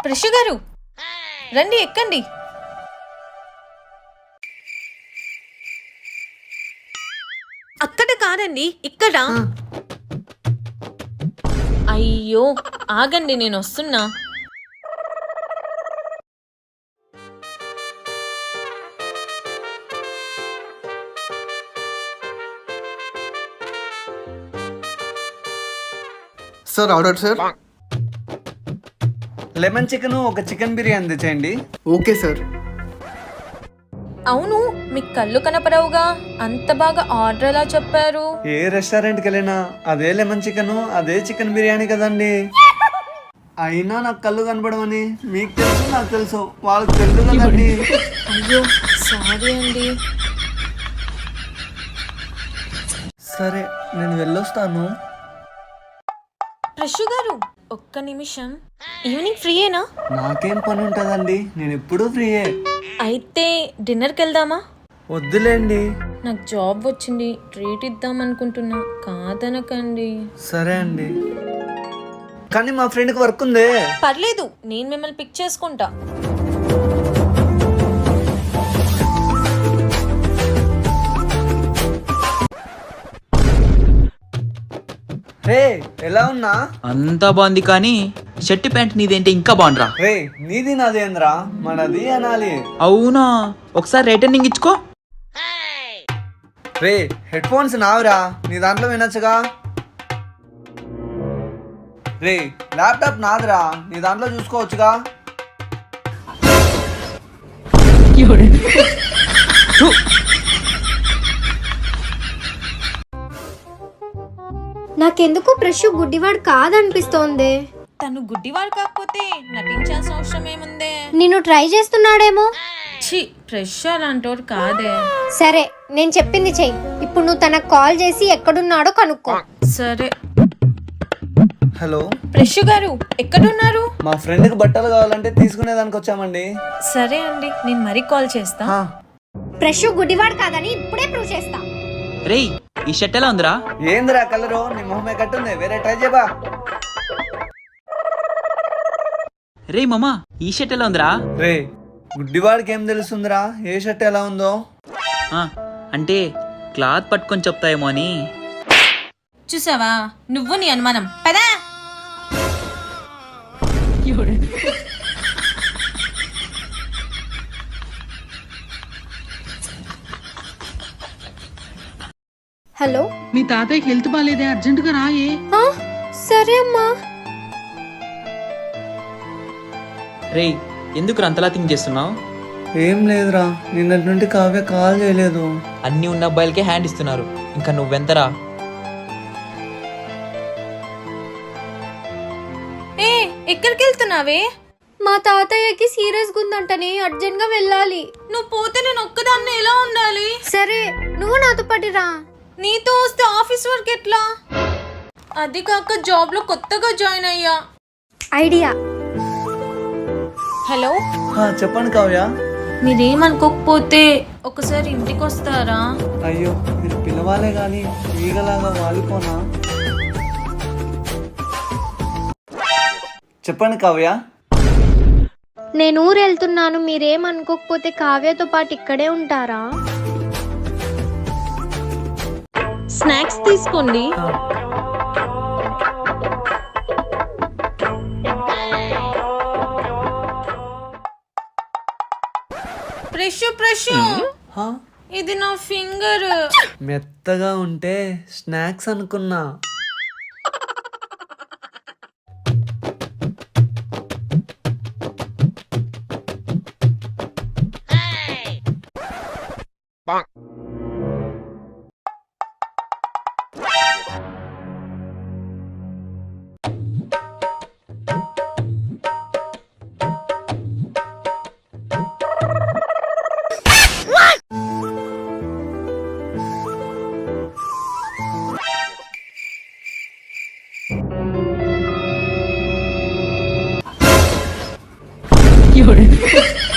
ప్రశు గారు రండి, ఎక్కండి. అక్కడ కాదండి, ఇక్కడ. అయ్యో ఆగండి, నేను వస్తున్నా. Sir order sir. Lemon chicken, ఒక చికెన్ బిర్యానీ తెచ్చేయండి. Okay sir. అవును, మీకు కళ్ళు కనపడవుగా, అంత బాగా ఆర్డర్ ఎలా చెప్పారు? ఏ రెస్టారెంట్కి వెళ్ళినా అదే లెమన్ చికెన్, అదే చికెన్ బిర్యానీ కదండి. అయినా నాకు కళ్ళు కనపడమని మీకు తెలుసు, నాకు తెలుసు, వాళ్ళకి తెలుసు కదండి. అయ్యో సారీ అండి. సరే నేను వెళ్ళొస్తాను. ప్రశు గారు ఒక్క నిమిషం, ఈవినింగ్ ఫ్రీయేనా? నాకేం పని ఉంటుందండి, నేను ఎప్పుడూ ఫ్రీయే. అయితే డిన్నర్కి వెళ్దామా? వద్దులేండి. నాకు జాబ్ వచ్చింది, ట్రీట్ ఇద్దాం అనుకుంటున్నా, కాదనకండి. సరే అండి, కానీ మా ఫ్రెండ్కి వర్క్ ఉందే. పర్లేదు, నేను మిమ్మల్ని పిక్ చేసుకుంటా. రే ఎలా ఉన్నా? అంతా బాగుంది, కానీ షర్ట్ ప్యాంట్ నీదేంటి ఇంకా బాగుండ్రా? రే నీది నాదేంద్రా, మనది అనాలి. అవునా, ఒకసారి రిటర్నింగ్ ఇచ్చుకో. రే హెడ్ ఫోన్స్ నావిరా, నీ దాంట్లో వినొచ్చుగా. రే ల్యాప్టాప్ నాదిరా, నీ దాంట్లో చూసుకోవచ్చుగా. నాకెందుకు ప్రశు గుడ్డివాడు కాదనిపిస్తోంది. తను గుడ్డివాడు కాకపోతే నటించాల్సిన అవసరం ఏముందే? నిన్ను ట్రై చేస్తున్నాడేమో. ఛీ, ఫ్రెష్ అలాంటోడు కాదే. సరే నేను చెప్పింది చెయ్యి. ఇప్పుడు నువ్వు తనకు కాల్ చేసి ఎక్కడున్నాడో కనుక్కో. సరే. హలో ఫ్రెష్ గారు ఎక్కడున్నారు? మా ఫ్రెండ్కి బట్టలు కావాలంటే తీసుకునేదానికి వచ్చామండి. సరే అండి, నేను మరీ కాల్ చేస్తా. ప్రశు గుడ్డివాడు కాదని ఇప్పుడే ప్రూవ్ చేస్తా. రేయ్ ఈ షర్ట్ ఎలా ఉందిరా? ఏందిరా కలరు, నీ మొహమే కట్టుంది, వేరే ట్రై చేయబా. రేయ్ మామా, ఈ షర్ట్ ఎలా ఉందిరా? రే గుడ్డివాడికి ఏం తెలుస్తుందిరా ఏ షర్ట్ ఎలా ఉందో? అంటే క్లాత్ పట్టుకొని చెప్తాయేమో అని. చూసావా, నువ్వు నీ అనుమానం. పదా. హలో, మీ తాతయ్యకి హెల్త్ బాగాలేదే, అర్జెంటుగా రాయే. సరే అమ్మా. రేయ్ ఎందుకు అంతలా థింక్ చేస్తున్నావు? ఏం లేదురా, నిన్నటి నుండి కావ్య కాల్ చేయలేదు. అన్ని ఉన్న అబ్బాయిలకే హ్యాండ్ ఇస్తున్నారు, ఇంకా నువ్వెంతరా? ఏ ఎక్కడికి వెళ్తున్నావే? మా తాతయ్యకి సీరియస్ గుందంటనే, అర్జెంట్ గా వెళ్ళాలి. నువ్వు పోతే నేను ఒక్కదాన్ని ఎలా ఉండాలి? సరే నువ్వు నాతో పాటిరా. నీతో వస్తే ఆఫీస్ వర్క్ ఎట్లా? అది కాక జాబ్ లో కొత్తగా జాయిన్ అయ్యా. ఐడియా. హలో, చెప్పండి కావ్య. మీరేమనుకోకపోతే ఒకసారి ఇంటికి వస్తారా? అయ్యో మీరు పిలవాలే గాని ఈగలాగా వాలిపోనా? చెప్పండి కావ్య. నేను ఊరు వెళ్తున్నాను, మీరేమనుకోకపోతే కావ్యతో పాటు ఇక్కడే ఉంటారా? స్నాక్స్ తీసుకోండి. ఫ్రెష్ ఇది నా ఫింగర్. మెత్తగా ఉంటే స్నాక్స్ అనుకున్నా. You're